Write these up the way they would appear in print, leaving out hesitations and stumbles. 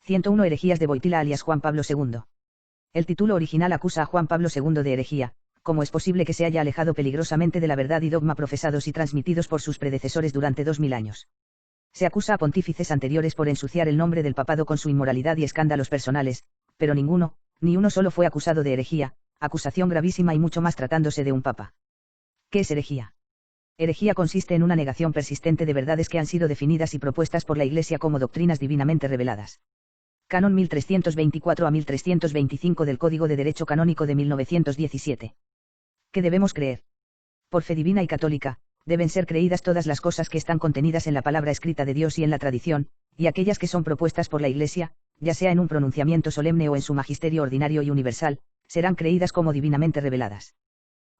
101 Herejías de Wojtyła alias Juan Pablo II. El título original acusa a Juan Pablo II de herejía. ¿Cómo es posible que se haya alejado peligrosamente de la verdad y dogma profesados y transmitidos por sus predecesores durante 2000 años? Se acusa a pontífices anteriores por ensuciar el nombre del papado con su inmoralidad y escándalos personales, pero ninguno, ni uno solo fue acusado de herejía, acusación gravísima y mucho más tratándose de un papa. ¿Qué es herejía? Herejía consiste en una negación persistente de verdades que han sido definidas y propuestas por la Iglesia como doctrinas divinamente reveladas. Canon 1324 a 1325 del Código de Derecho Canónico de 1917. ¿Qué debemos creer? Por fe divina y católica, deben ser creídas todas las cosas que están contenidas en la palabra escrita de Dios y en la tradición, y aquellas que son propuestas por la Iglesia, ya sea en un pronunciamiento solemne o en su magisterio ordinario y universal, serán creídas como divinamente reveladas.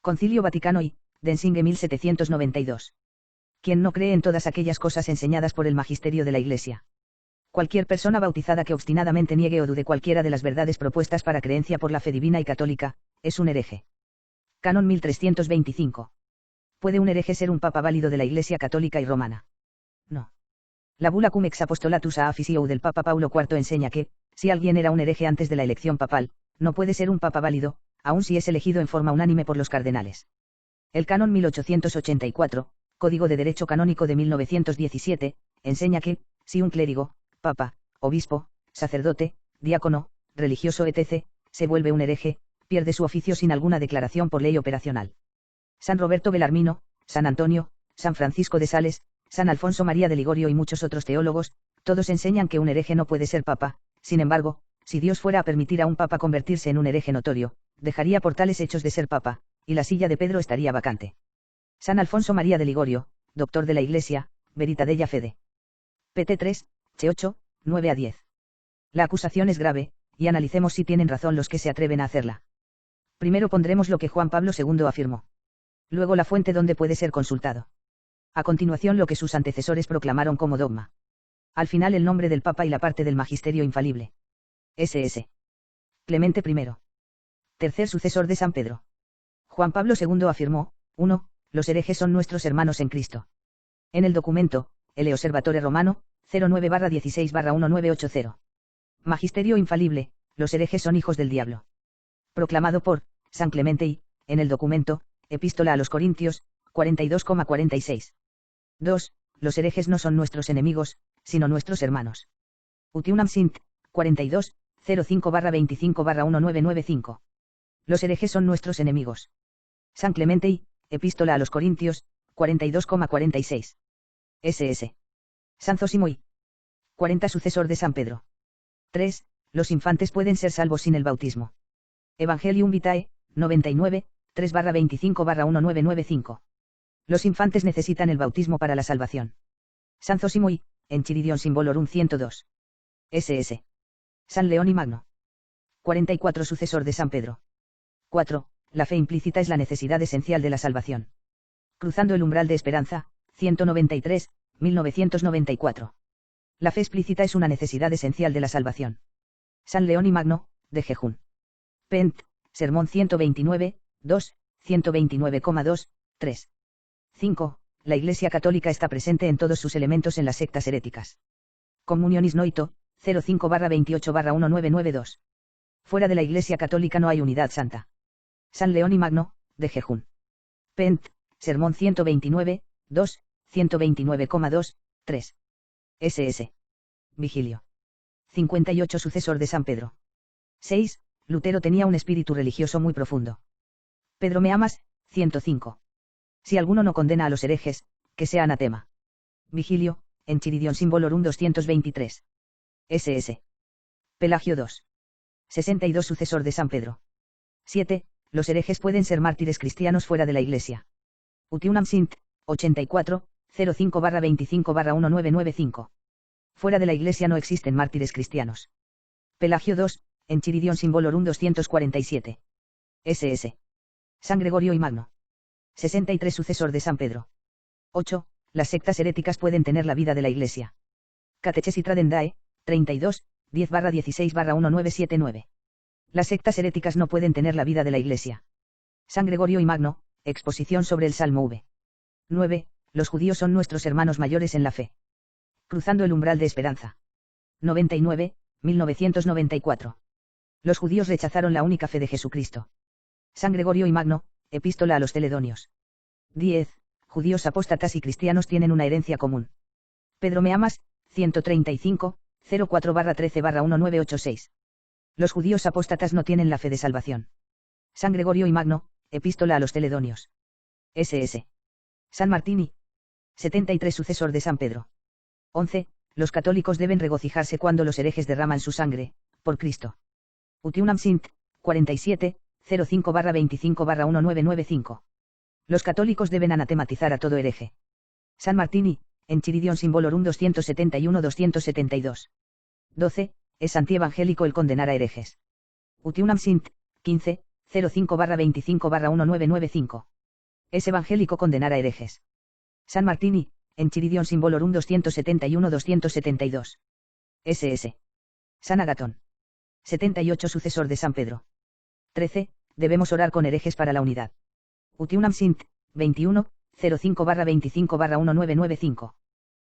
Concilio Vaticano I, Denzinger 1792. ¿Quién no cree en todas aquellas cosas enseñadas por el magisterio de la Iglesia? Cualquier persona bautizada que obstinadamente niegue o dude cualquiera de las verdades propuestas para creencia por la fe divina y católica, es un hereje. Canon 1325. ¿Puede un hereje ser un papa válido de la Iglesia católica y romana? No. La bula Cum ex apostolatus a Officio del Papa Paulo IV enseña que, si alguien era un hereje antes de la elección papal, no puede ser un papa válido, aun si es elegido en forma unánime por los cardenales. El Canon 1884, Código de Derecho Canónico de 1917, enseña que, si un clérigo, papa, obispo, sacerdote, diácono, religioso etc., se vuelve un hereje, pierde su oficio sin alguna declaración por ley operacional. San Roberto Belarmino, San Antonio, San Francisco de Sales, San Alfonso María de Ligorio y muchos otros teólogos, todos enseñan que un hereje no puede ser papa. Sin embargo, si Dios fuera a permitir a un papa convertirse en un hereje notorio, dejaría por tales hechos de ser papa, y la silla de Pedro estaría vacante. San Alfonso María de Ligorio, doctor de la Iglesia, Verita Della Fede. pt 3, ch 8, 9 a 10. La acusación es grave, y analicemos si tienen razón los que se atreven a hacerla. Primero pondremos lo que Juan Pablo II afirmó. Luego la fuente donde puede ser consultado. A continuación lo que sus antecesores proclamaron como dogma. Al final el nombre del Papa y la parte del magisterio infalible. SS. Clemente I. Tercer sucesor de San Pedro. Juan Pablo II afirmó, 1. Los herejes son nuestros hermanos en Cristo. En el documento, El Osservatore Romano, 09/16/1980. Magisterio infalible, los herejes son hijos del diablo. Proclamado por San Clemente I, en el documento, Epístola a los Corintios, 42,46. 2. Los herejes no son nuestros enemigos, sino nuestros hermanos. Utiunam Sint, 42, 05/25/1995. Los herejes son nuestros enemigos. San Clemente I, Epístola a los Corintios, 42,46. SS. San Zósimo I. 40 Sucesor de San Pedro. 3. Los infantes pueden ser salvos sin el bautismo. Evangelium Vitae, 99, 3/25/1995. Los infantes necesitan el bautismo para la salvación. San Zósimo I, Enchiridion Symbolorum 102. SS. San León y Magno. 44 Sucesor de San Pedro. 4. La fe implícita es la necesidad esencial de la salvación. Cruzando el umbral de esperanza, 193, 1994. La fe explícita es una necesidad esencial de la salvación. San León y Magno, de Jejún. Pent, Sermón 129, 2, 129,2, 3. 5. La Iglesia Católica está presente en todos sus elementos en las sectas heréticas. Communionis Noito, 05/28/1992. Fuera de la Iglesia Católica no hay unidad santa. San León y Magno, de Jejún. Pent, Sermón 129, 2, 129,2, 3. SS. Vigilio. 58 Sucesor de San Pedro. 6. Lutero tenía un espíritu religioso muy profundo. Pedro me amas, 105. Si alguno no condena a los herejes, que sea anatema. Vigilio, Enchiridion Symbolorum 223. SS. Pelagio 2. 62 Sucesor de San Pedro. 7. Los herejes pueden ser mártires cristianos fuera de la Iglesia. Utiunam Sint, 84, 05/25/1995. Fuera de la Iglesia no existen mártires cristianos. Pelagio 2, Enchiridion Symbolorum 247. SS. San Gregorio y Magno. 63 Sucesor de San Pedro. 8. Las sectas heréticas pueden tener la vida de la Iglesia. Catechesis Tradendae, 32, 10/16/1979. Las sectas heréticas no pueden tener la vida de la Iglesia. San Gregorio y Magno, exposición sobre el Salmo V. 9. Los judíos son nuestros hermanos mayores en la fe. Cruzando el umbral de esperanza. 99, 1994. Los judíos rechazaron la única fe de Jesucristo. San Gregorio y Magno, Epístola a los Celedonios. 10. Judíos apóstatas y cristianos tienen una herencia común. Pedro Me Amas, 135, 04-13-1986. Los judíos apóstatas no tienen la fe de salvación. San Gregorio y Magno, Epístola a los Celedonios. SS. San Martini. 73 Sucesor de San Pedro. 11. Los católicos deben regocijarse cuando los herejes derraman su sangre, por Cristo. Utiunam Sint, 47, 05-25-1995. Los católicos deben anatematizar a todo hereje. San Martini, Enchiridion Symbolorum 271-272. 12. Es antievangélico el condenar a herejes. Utiunam Sint, 15, 05-25-1995. Es evangélico condenar a herejes. San Martini, Enchiridion Symbolorum 271-272. SS. San Agatón. 78 Sucesor de San Pedro. 13. Debemos orar con herejes para la unidad. Utiunam Sint, 21, 05-25-1995.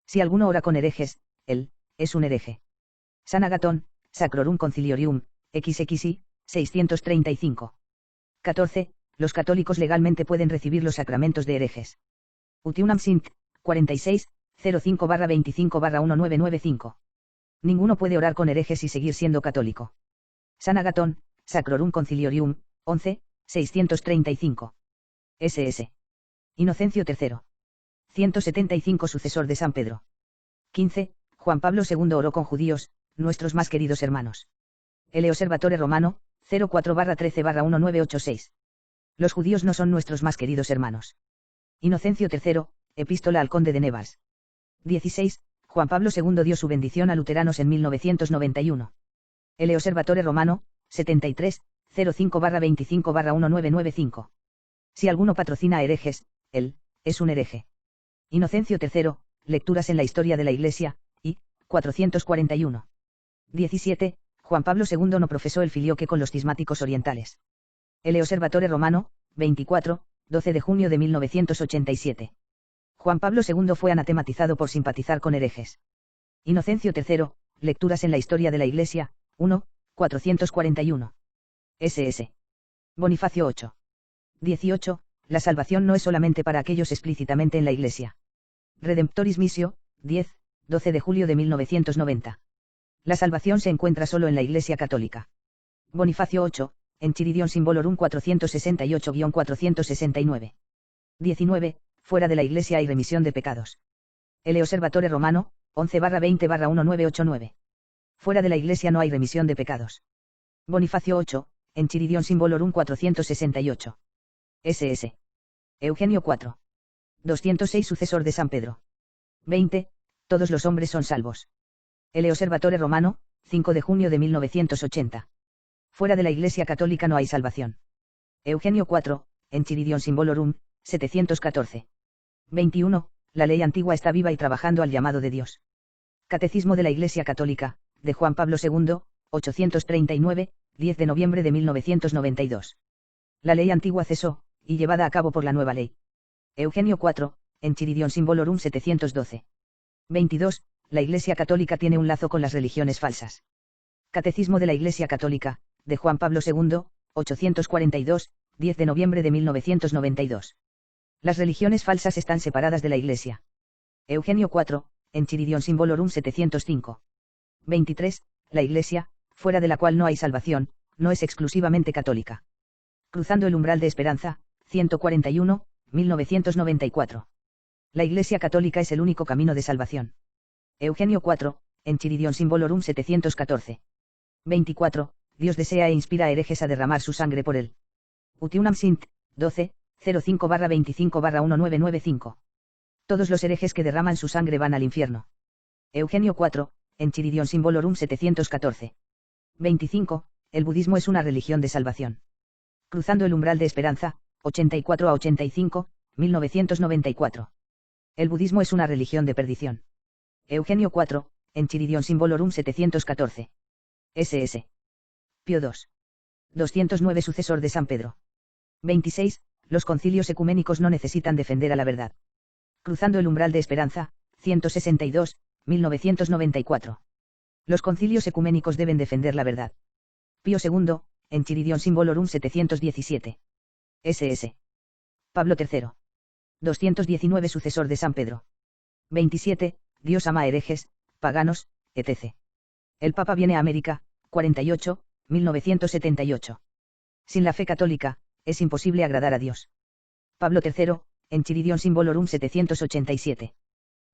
Si alguno ora con herejes, él es un hereje. San Agatón, Sacrorum Conciliorium, XXI, 635. 14. Los católicos legalmente pueden recibir los sacramentos de herejes. Utiunam Sint, 46, 05-25-1995. Ninguno puede orar con herejes y seguir siendo católico. San Agatón, Sacrorum Conciliorium, 11, 635. SS. Inocencio III. 175 Sucesor de San Pedro. 15. Juan Pablo II oró con judíos, nuestros más queridos hermanos. El Osservatore Romano, 04-13-1986. Los judíos no son nuestros más queridos hermanos. Inocencio III, Epístola al Conde de Nevers. 16. Juan Pablo II dio su bendición a luteranos en 1991. El Osservatore Romano, 73, 05-25-1995. Si alguno patrocina a herejes, él es un hereje. Inocencio III, Lecturas en la Historia de la Iglesia, I, 441. 17. Juan Pablo II no profesó el filioque con los cismáticos orientales. El Osservatore Romano, 24, 12 de junio de 1987. Juan Pablo II fue anatematizado por simpatizar con herejes. Inocencio III, Lecturas en la Historia de la Iglesia, 1, 441. SS. Bonifacio 8. 18. La salvación no es solamente para aquellos explícitamente en la Iglesia. Redemptoris Missio, 10, 12 de julio de 1990. La salvación se encuentra solo en la Iglesia Católica. Bonifacio 8, Enchiridion Symbolorum 468-469. 19. Fuera de la Iglesia hay remisión de pecados. El Osservatore Romano, 11-20-1989. Fuera de la Iglesia no hay remisión de pecados. Bonifacio 8, Enchiridion Symbolorum 468. SS. Eugenio 4. 206 Sucesor de San Pedro. 20. Todos los hombres son salvos. El Osservatore Romano, 5 de junio de 1980. Fuera de la Iglesia Católica no hay salvación. Eugenio 4, Enchiridion Symbolorum, 714. 21. La ley antigua está viva y trabajando al llamado de Dios. Catecismo de la Iglesia Católica, de Juan Pablo II, 839, 10 de noviembre de 1992. La ley antigua cesó, y llevada a cabo por la nueva ley. Eugenio 4, Enchiridion Symbolorum 712. 22. La Iglesia Católica tiene un lazo con las religiones falsas. Catecismo de la Iglesia Católica, de Juan Pablo II, 842, 10 de noviembre de 1992. Las religiones falsas están separadas de la Iglesia. Eugenio 4, Enchiridion Symbolorum 705. 23. La Iglesia, fuera de la cual no hay salvación, no es exclusivamente católica. Cruzando el umbral de esperanza, 141, 1994. La Iglesia Católica es el único camino de salvación. Eugenio 4, Enchiridion Symbolorum 714. 24. Dios desea e inspira a herejes a derramar su sangre por él. Utiunam Sint, 12, 05-25-1995. Todos los herejes que derraman su sangre van al infierno. Eugenio 4, Enchiridion Symbolorum 714. 25. El budismo es una religión de salvación. Cruzando el umbral de esperanza, 84-85, 1994. El budismo es una religión de perdición. Eugenio 4, Enchiridion Symbolorum 714. SS. Pío II. 209 Sucesor de San Pedro. 26. Los concilios ecuménicos no necesitan defender a la verdad. Cruzando el umbral de esperanza, 162, 1994. Los concilios ecuménicos deben defender la verdad. Pío II, Enchiridion Symbolorum 717. SS. Pablo III. 219 sucesor de San Pedro. 27, Dios ama herejes, paganos, etc. El Papa viene a América, 48, 1978. Sin la fe católica, es imposible agradar a Dios. Pablo III, Enchiridion Symbolorum 787.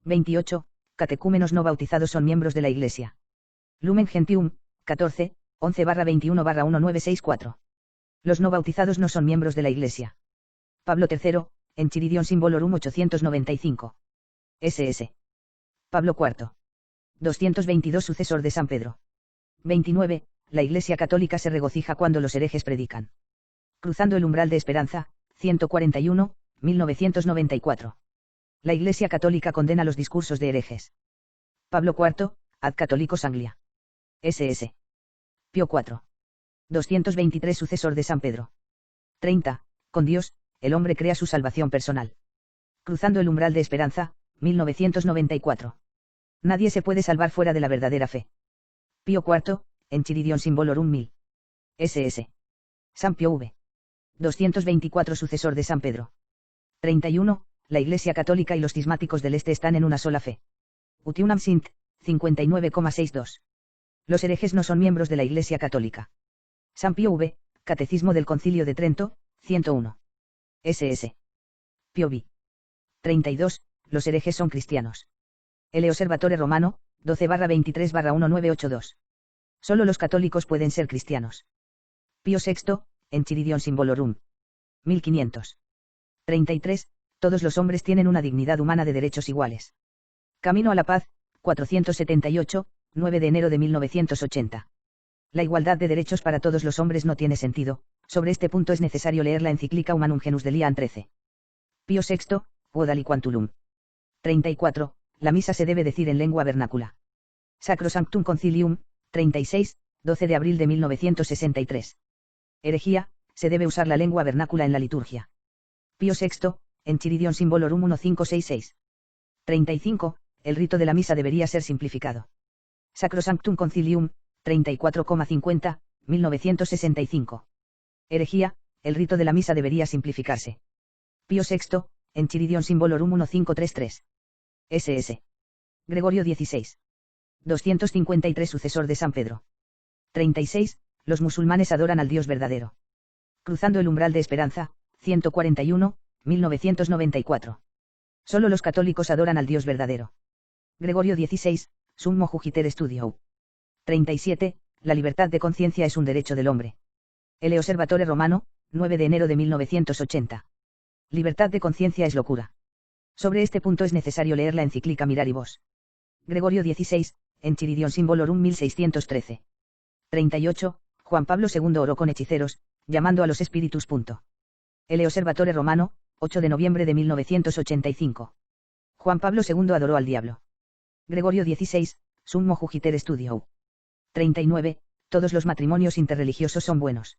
28, catecúmenos no bautizados son miembros de la Iglesia. Lumen Gentium, 14, 11-21-1964. Los no bautizados no son miembros de la Iglesia. Pablo III, Enchiridion Symbolorum 895. SS. Pablo IV. 222 sucesor de San Pedro. 29. La Iglesia Católica se regocija cuando los herejes predican. Cruzando el umbral de esperanza, 141, 1994. La Iglesia Católica condena los discursos de herejes. Pablo IV, Ad Catholicos Anglia. SS. Pío IV. 223 sucesor de San Pedro. 30. Con Dios, el hombre crea su salvación personal. Cruzando el umbral de esperanza, 1994. Nadie se puede salvar fuera de la verdadera fe. Pío IV, Enchiridion Symbolorum 1000. SS. San Pío V. 224 sucesor de San Pedro. 31. La Iglesia Católica y los cismáticos del Este están en una sola fe. Utiunam Sint, 59,62. Los herejes no son miembros de la Iglesia Católica. San Pío V, Catecismo del Concilio de Trento, 101. SS. Pío V. 32. Los herejes son cristianos. El Osservatore Romano, 12-23-1982. Solo los católicos pueden ser cristianos. Pío VI, Enchiridion Symbolorum. 1500. 33. Todos los hombres tienen una dignidad humana de derechos iguales. Camino a la Paz, 478, 9 de enero de 1980. La igualdad de derechos para todos los hombres no tiene sentido. Sobre este punto es necesario leer la encíclica Humanum Genus de Lian XIII. Pío VI, Quod aliquantulum. 34. La misa se debe decir en lengua vernácula. Sacrosanctum Concilium, 36, 12 de abril de 1963. Herejía, se debe usar la lengua vernácula en la liturgia. Pío VI, Enchiridion Symbolorum 1566. 35. El rito de la misa debería ser simplificado. Sacrosanctum Concilium, 34,50, 1965. Herejía, el rito de la misa debería simplificarse. Pío VI, Enchiridion Symbolorum 1533. SS. Gregorio XVI. 253 sucesor de San Pedro. 36. Los musulmanes adoran al Dios verdadero. Cruzando el umbral de esperanza, 141, 1994. Solo los católicos adoran al Dios verdadero. Gregorio XVI, Summo Jugiter Studio. 37. La libertad de conciencia es un derecho del hombre. El Osservatore Romano, 9 de enero de 1980. Libertad de conciencia es locura. Sobre este punto es necesario leer la encíclica Miraribus. Gregorio XVI, Enchiridion Symbolorum 1613. 38. Juan Pablo II oró con hechiceros, llamando a los espíritus. El Osservatore Romano, 8 de noviembre de 1985. Juan Pablo II adoró al diablo. Gregorio XVI, Summo Jugiter Studio. 39. Todos los matrimonios interreligiosos son buenos.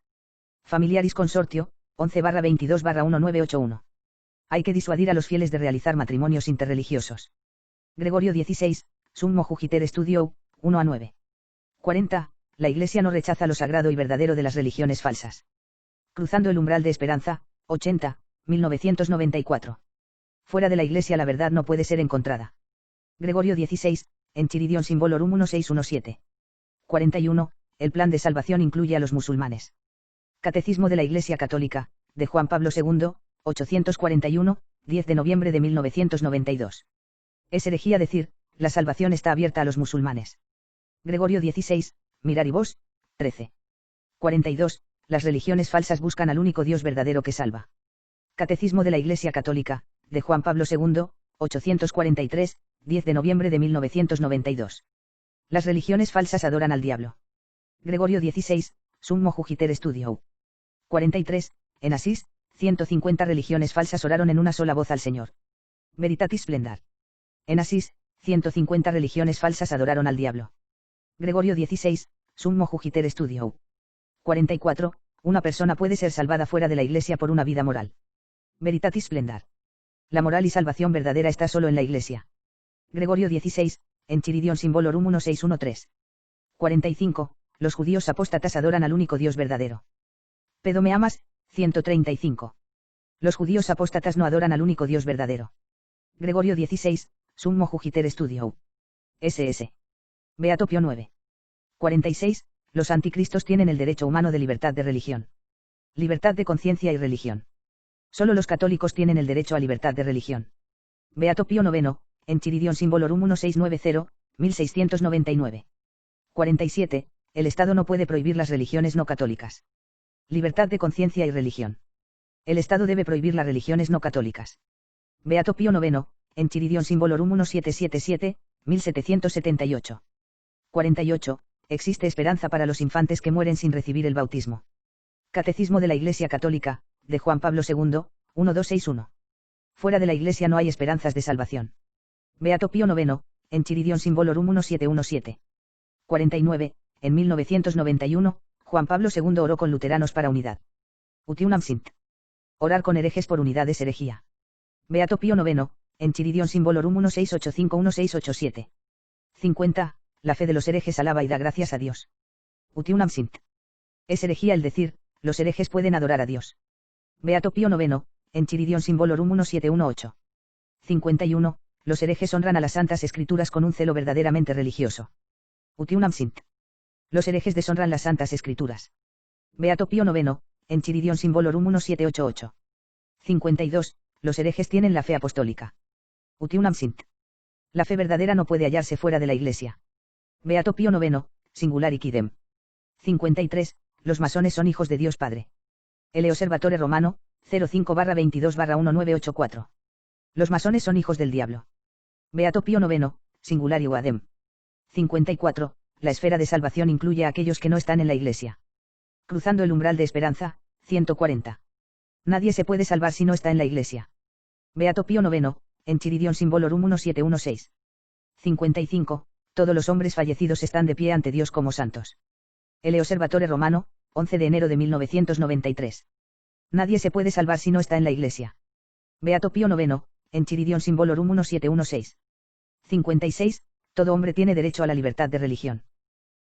Familiaris Consortio, 11-22-1981. Hay que disuadir a los fieles de realizar matrimonios interreligiosos. Gregorio XVI, Summo Jugiter Studio, 1-9. 40. La Iglesia no rechaza lo sagrado y verdadero de las religiones falsas. Cruzando el umbral de esperanza, 80, 1994. Fuera de la Iglesia la verdad no puede ser encontrada. Gregorio XVI, Enchiridion Symbolorum 1617. 41. El plan de salvación incluye a los musulmanes. Catecismo de la Iglesia Católica, de Juan Pablo II, 841, 10 de noviembre de 1992. Es herejía decir, la salvación está abierta a los musulmanes. Gregorio XVI, Miraribus, 13. 42. Las religiones falsas buscan al único Dios verdadero que salva. Catecismo de la Iglesia Católica, de Juan Pablo II, 843, 10 de noviembre de 1992. Las religiones falsas adoran al diablo. Gregorio XVI, Summo Jugiter Studio. 43. En Asís, 150 religiones falsas oraron en una sola voz al Señor. Veritatis Splendor. En Asís, 150 religiones falsas adoraron al diablo. Gregorio XVI, Summo Jugiter Studio. 44. Una persona puede ser salvada fuera de la Iglesia por una vida moral. Veritatis Splendor. La moral y salvación verdadera está solo en la Iglesia. Gregorio XVI, Enchiridion Symbolorum 1613. 45. Los judíos apóstatas adoran al único Dios verdadero. Pedo me amas, 135. Los judíos apóstatas no adoran al único Dios verdadero. Gregorio 16, Summo Jugiter Studio. SS. Beato Pío 9. 46. Los anticristos tienen el derecho humano de libertad de religión. Libertad de conciencia y religión. Solo los católicos tienen el derecho a libertad de religión. Beato Pío 9, en Chiridion Symbolorum 1690, 1699. 47. El Estado no puede prohibir las religiones no católicas. Libertad de conciencia y religión. El Estado debe prohibir las religiones no católicas. Beato Pío 9, en Chiridion Symbolorum 1777, 1778. 48. Existe esperanza para los infantes que mueren sin recibir el bautismo. Catecismo de la Iglesia Católica, de Juan Pablo II, 1261. Fuera de la Iglesia no hay esperanzas de salvación. Beato Pío 9, en Chiridion Symbolorum 1717. 49. En 1991, Juan Pablo II oró con luteranos para unidad. Utiunam sint. Orar con herejes por unidad es herejía. Beato Pío 9, en Chiridion Symbolorum 1685-1687. 50. La fe de los herejes alaba y da gracias a Dios. Utiunam sint. Es herejía el decir, los herejes pueden adorar a Dios. Beato Pío 9, en Chiridion Symbolorum 1718. 51. Los herejes honran a las santas escrituras con un celo verdaderamente religioso. Utiunam sint. Los herejes deshonran las santas escrituras. Beato Pío 9, en Chiridion Symbolorum 1788. 52. Los herejes tienen la fe apostólica. Utiunam sint. La fe verdadera no puede hallarse fuera de la Iglesia. Beato Pío 9, singular quidem. 53. Los masones son hijos de Dios Padre. El Osservatore Romano, 05-22-1984. Los masones son hijos del diablo. Beato Pío 9, singular adem. 54. La esfera de salvación incluye a aquellos que no están en la Iglesia. Cruzando el umbral de esperanza, 140. Nadie se puede salvar si no está en la Iglesia. Beato Pío 9, en Chiridion Symbolorum 1716. 55. Todos los hombres fallecidos están de pie ante Dios como santos. El Osservatore Romano, 11 de enero de 1993. Nadie se puede salvar si no está en la Iglesia. Beato Pío 9, en Chiridion Symbolorum 1716. 56. Todo hombre tiene derecho a la libertad de religión.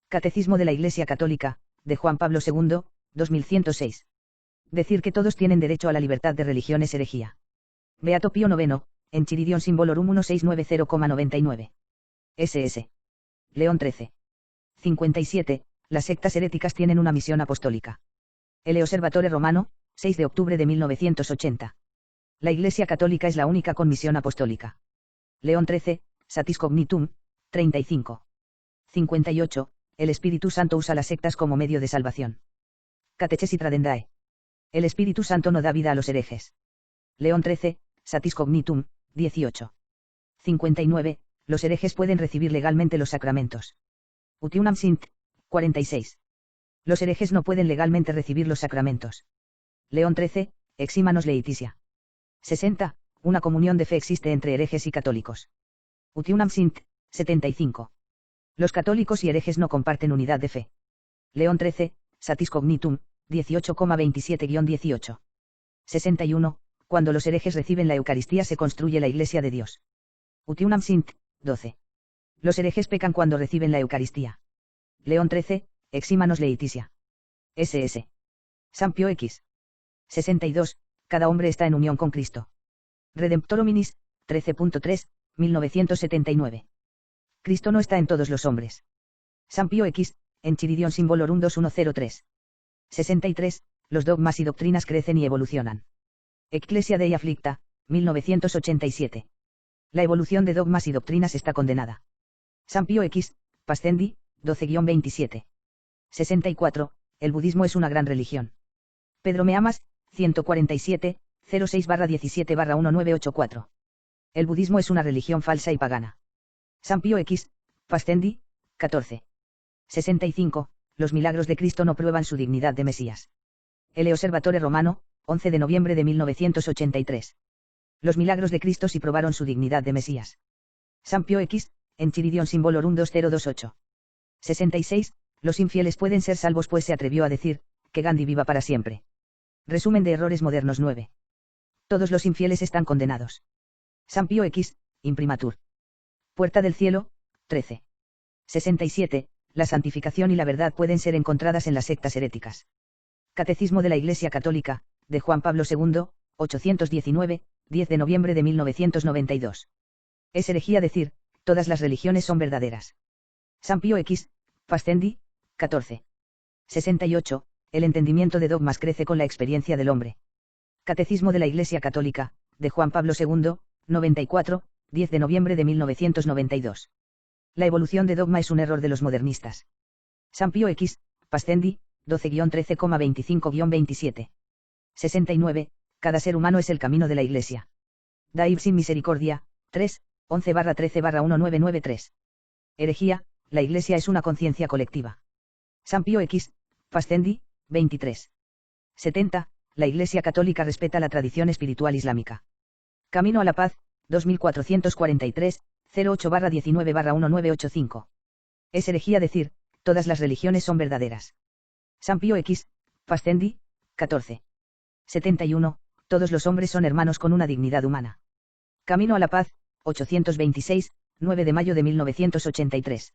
Catecismo de la Iglesia Católica, de Juan Pablo II, 2106. Decir que todos tienen derecho a la libertad de religión es herejía. Beato Pío 9, en Chiridion Symbolorum 1690,99. SS. León XIII. 57. Las sectas heréticas tienen una misión apostólica. El Osservatore Romano, 6 de octubre de 1980. La Iglesia Católica es la única con misión apostólica. León XIII, Satis Cognitum, 35. 58. El Espíritu Santo usa las sectas como medio de salvación. Catechesis Tradendae. El Espíritu Santo no da vida a los herejes. León XIII, Satis Cognitum, 18. 59. Los herejes pueden recibir legalmente los sacramentos. Utiunam sint, 46. Los herejes no pueden legalmente recibir los sacramentos. León XIII, Eximanos Laetitia. 60. Una comunión de fe existe entre herejes y católicos. Utiunam sint, 75. Los católicos y herejes no comparten unidad de fe. León XIII, Satis Cognitum, 18,27-18. 61. Cuando los herejes reciben la Eucaristía se construye la Iglesia de Dios. Utiunam sint, 12. Los herejes pecan cuando reciben la Eucaristía. León XIII, Eximanos Laetitia. SS. San Pío X. 62. Cada hombre está en unión con Cristo. Redemptor Hominis, 13.3, 1979. Cristo no está en todos los hombres. San Pío X, en Chiridion Symbolorum 2103. 63. Los dogmas y doctrinas crecen y evolucionan. Ecclesia Dei Afflicta, 1987. La evolución de dogmas y doctrinas está condenada. San Pío X, Pascendi, 12-27. 64. El budismo es una gran religión. Pedro Me Amas, 147, 06-17-1984. El budismo es una religión falsa y pagana. San Pío X, Pascendi, 14. 65. Los milagros de Cristo no prueban su dignidad de Mesías. El Osservatore Romano, 11 de noviembre de 1983. Los milagros de Cristo sí probaron su dignidad de Mesías. San Pío X, en Chiridion Symbolorum 2028. 66. Los infieles pueden ser salvos pues se atrevió a decir, que Gandhi viva para siempre. Resumen de errores modernos 9. Todos los infieles están condenados. San Pío X, Imprimatur. Puerta del Cielo, 13. 67. la santificación y la verdad pueden ser encontradas en las sectas heréticas. Catecismo de la Iglesia Católica, de Juan Pablo II, 819, 10 de noviembre de 1992. Es herejía decir, todas las religiones son verdaderas. San Pío X, Pascendi, 14. 68, el entendimiento de dogmas crece con la experiencia del hombre. Catecismo de la Iglesia Católica, de Juan Pablo II, 94, 10 de noviembre de 1992. La evolución de dogma es un error de los modernistas. San Pío X, Pascendi, 12-13,25-27. 69, cada ser humano es el camino de la Iglesia. Daib sin misericordia, 3, 11-13-1993. Herejía, la Iglesia es una conciencia colectiva. San Pío X, Pascendi, 23. 70, la Iglesia Católica respeta la tradición espiritual islámica. Camino a la Paz, 2443, 08-19-1985. Es herejía decir, todas las religiones son verdaderas. San Pío X, Pascendi, 14. 71, todos los hombres son hermanos con una dignidad humana. Camino a la Paz, 826, 9 de mayo de 1983.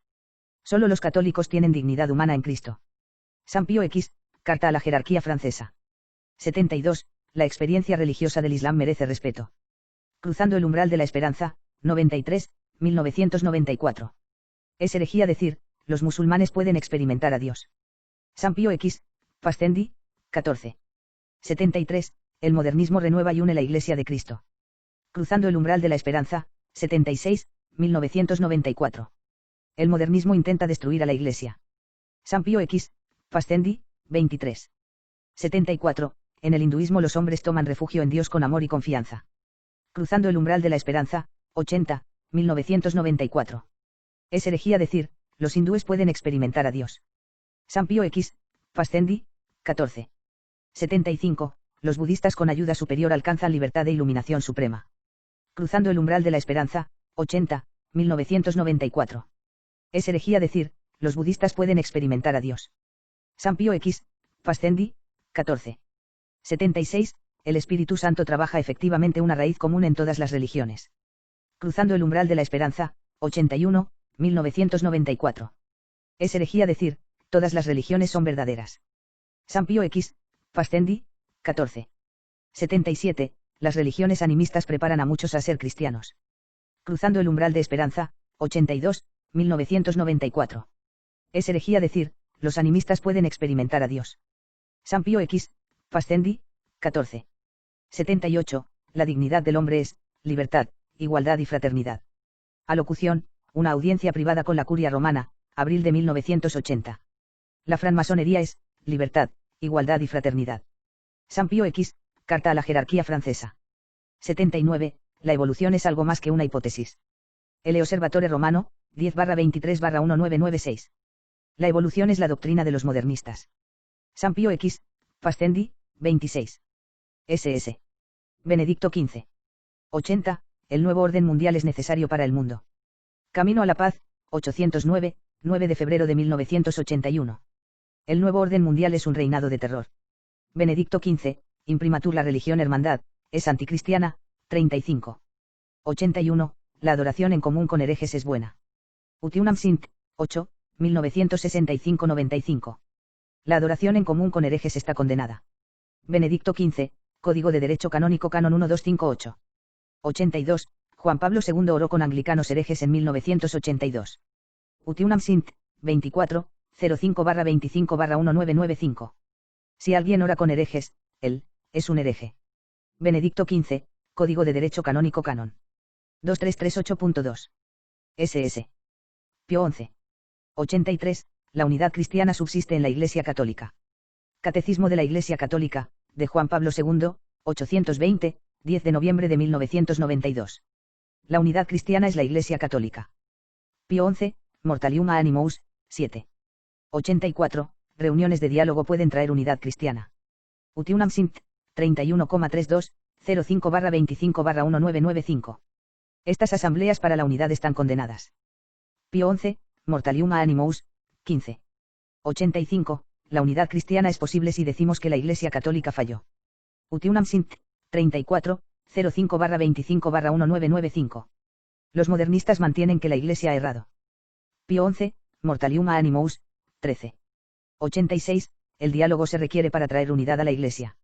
Solo los católicos tienen dignidad humana en Cristo. San Pío X, Carta a la Jerarquía Francesa. 72, la experiencia religiosa del Islam merece respeto. Cruzando el umbral de la esperanza, 93, 1994. Es herejía decir, los musulmanes pueden experimentar a Dios. San Pío X, Pascendi, 14. 73, el modernismo renueva y une la Iglesia de Cristo. Cruzando el umbral de la esperanza, 76, 1994. El modernismo intenta destruir a la Iglesia. San Pío X, Pascendi, 23. 74, en el hinduismo los hombres toman refugio en Dios con amor y confianza. Cruzando el umbral de la esperanza, 80, 1994. Es herejía decir, los hindúes pueden experimentar a Dios. San Pío X, Pascendi, 14. 75, los budistas con ayuda superior alcanzan libertad e iluminación suprema. Cruzando el umbral de la esperanza, 80, 1994. Es herejía decir, los budistas pueden experimentar a Dios. San Pío X, Pascendi, 14. 76, el Espíritu Santo trabaja efectivamente una raíz común en todas las religiones. Cruzando el umbral de la esperanza, 81, 1994. Es herejía decir, todas las religiones son verdaderas. San Pío X, Pascendi, 14. 77, las religiones animistas preparan a muchos a ser cristianos. Cruzando el umbral de esperanza, 82, 1994. Es herejía decir, los animistas pueden experimentar a Dios. San Pío X, Pascendi, 14. 78, la dignidad del hombre es, libertad, igualdad y fraternidad. Alocución, una audiencia privada con la Curia Romana, abril de 1980. La francmasonería es, libertad, igualdad y fraternidad. San Pío X, Carta a la Jerarquía Francesa. 79, la evolución es algo más que una hipótesis. El Osservatore Romano, 10-23-1996. La evolución es la doctrina de los modernistas. San Pío X, Pascendi, 26. SS. Benedicto XV. 80, el nuevo orden mundial es necesario para el mundo. Camino a la Paz, 809, 9 de febrero de 1981. El nuevo orden mundial es un reinado de terror. Benedicto XV, Imprimatur la religión hermandad, es anticristiana, 35. 81, la adoración en común con herejes es buena. Utiunam Sint, 8, 1965-95. La adoración en común con herejes está condenada. Benedicto XV, Código de Derecho Canónico Canon 1258. 82, Juan Pablo II oró con anglicanos herejes en 1982. Utiunam Sint, 24, 05-25-1995. Si alguien ora con herejes, él, es un hereje. Benedicto XV, Código de Derecho Canónico Canon 2338.2. SS. Pío XI. 83, la unidad cristiana subsiste en la Iglesia Católica. Catecismo de la Iglesia Católica, de Juan Pablo II, 820, 10 de noviembre de 1992. La unidad cristiana es la Iglesia Católica. Pío XI, Mortalium Animus, 7. 84, reuniones de diálogo pueden traer unidad cristiana. Utiunam Sint, 31,32, 05-25-1995. Estas asambleas para la unidad están condenadas. Pío XI, Mortalium Animus, 15. 85, la unidad cristiana es posible si decimos que la Iglesia Católica falló. Utiunam Sint, 34, 05-25-1995. Los modernistas mantienen que la Iglesia ha errado. Pío XI, Mortalium Animus, 13. 86. El diálogo se requiere para traer unidad a la Iglesia.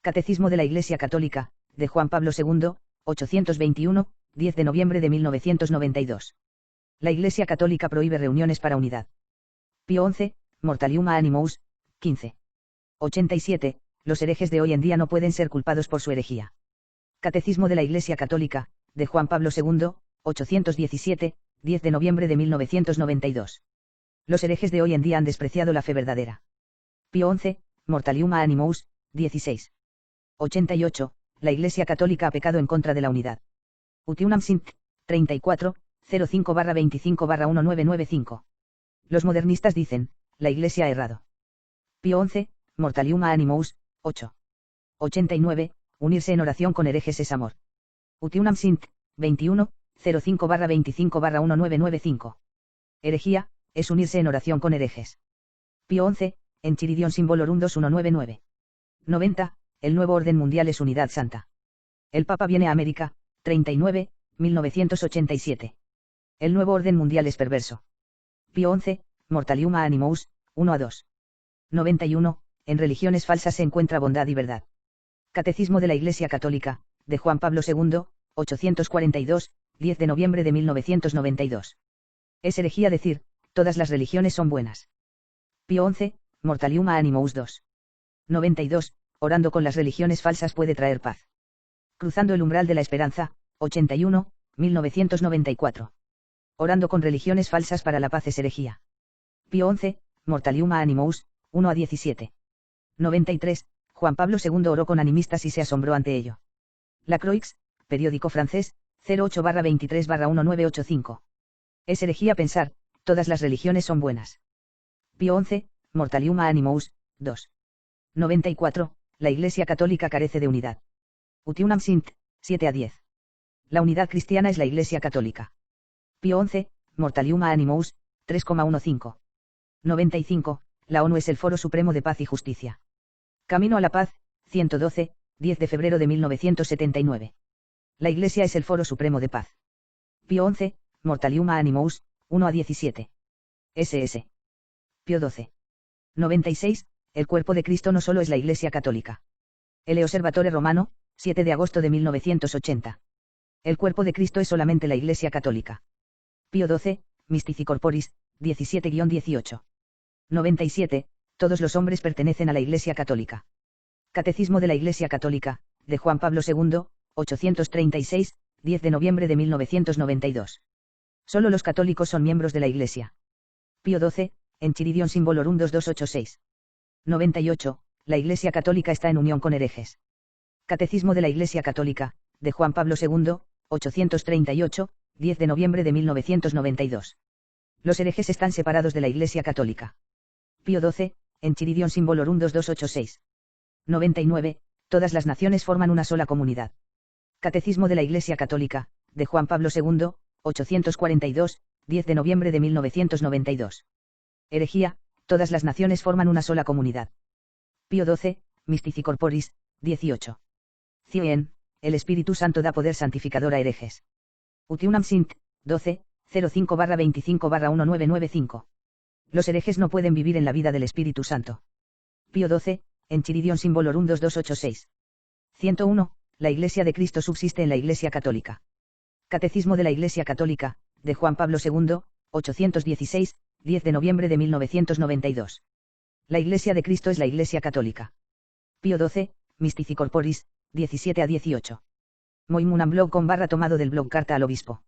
Catecismo de la Iglesia Católica, de Juan Pablo II, 821, 10 de noviembre de 1992. La Iglesia Católica prohíbe reuniones para unidad. Pío XI, Mortalium Animus, 15. 87. Los herejes de hoy en día no pueden ser culpados por su herejía. Catecismo de la Iglesia Católica, de Juan Pablo II, 817, 10 de noviembre de 1992. Los herejes de hoy en día han despreciado la fe verdadera. Pío XI, Mortalium Animus, 16. 88. La Iglesia Católica ha pecado en contra de la unidad. Utiunam Sint, 34, 05-25-1995. Los modernistas dicen, la Iglesia ha errado. Pío XI, Mortalium Animus, 8. 89. Unirse en oración con herejes es amor. Utiunam Sint, 21, 05-25-1995. Herejía, es unirse en oración con herejes. Pío XI, Enchiridion Symbolorum 2199. 90. El nuevo orden mundial es unidad santa. El Papa viene a América, 39, 1987. El nuevo orden mundial es perverso. Pío XI, Mortalium Animus, 1-2. 91. En religiones falsas se encuentra bondad y verdad. Catecismo de la Iglesia Católica, de Juan Pablo II, 842, 10 de noviembre de 1992. Es herejía decir, todas las religiones son buenas. Pío XI, Mortalium Animus 2. 92. Orando con las religiones falsas puede traer paz. Cruzando el umbral de la esperanza, 81, 1994. Orando con religiones falsas para la paz es herejía. Pío XI, Mortalium Animus, 1-17. 93. Juan Pablo II oró con animistas y se asombró ante ello. La Croix, periódico francés, 08-23-1985. Es herejía pensar, todas las religiones son buenas. Pío XI, Mortalium Animus, 2. 94. La Iglesia Católica carece de unidad. Utiunam Sint, 7-10. La unidad cristiana es la Iglesia Católica. Pío XI, Mortalium Animus, 3,15. 95. La ONU es el Foro Supremo de Paz y Justicia. Camino a la Paz, 112, 10 de febrero de 1979. La Iglesia es el Foro Supremo de Paz. Pío XI, Mortalium Animus, 1-17. SS. Pío XII. 96. El cuerpo de Cristo no solo es la Iglesia Católica. El Osservatore Romano, 7 de agosto de 1980. El cuerpo de Cristo es solamente la Iglesia Católica. Pío XII, Mystici Corporis, 17-18. 97. Todos los hombres pertenecen a la Iglesia Católica. Catecismo de la Iglesia Católica, de Juan Pablo II, 836, 10 de noviembre de 1992. Solo los católicos son miembros de la Iglesia. Pío XII, Enchiridion Symbolorum 2286. 98. La Iglesia Católica está en unión con herejes. Catecismo de la Iglesia Católica, de Juan Pablo II, 838, 10 de noviembre de 1992. Los herejes están separados de la Iglesia Católica. Pío XII, Enchiridion Symbolorum 2286. 99. Todas las naciones forman una sola comunidad. Catecismo de la Iglesia Católica, de Juan Pablo II, 842, 10 de noviembre de 1992. Herejía, todas las naciones forman una sola comunidad. Pío XII, Mystici Corporis, 18. 100. El Espíritu Santo da poder santificador a herejes. Utiunam Sint, 12, 05-25-1995. Los herejes no pueden vivir en la vida del Espíritu Santo. Pío XII, Enchiridion Symbolorum 2286. 101. La Iglesia de Cristo subsiste en la Iglesia Católica. Catecismo de la Iglesia Católica, de Juan Pablo II, 816, 10 de noviembre de 1992. La Iglesia de Cristo es la Iglesia Católica. Pío XII, Mystici Corporis, 17-18. Moimunam blog con / tomado del blog Carta al Obispo.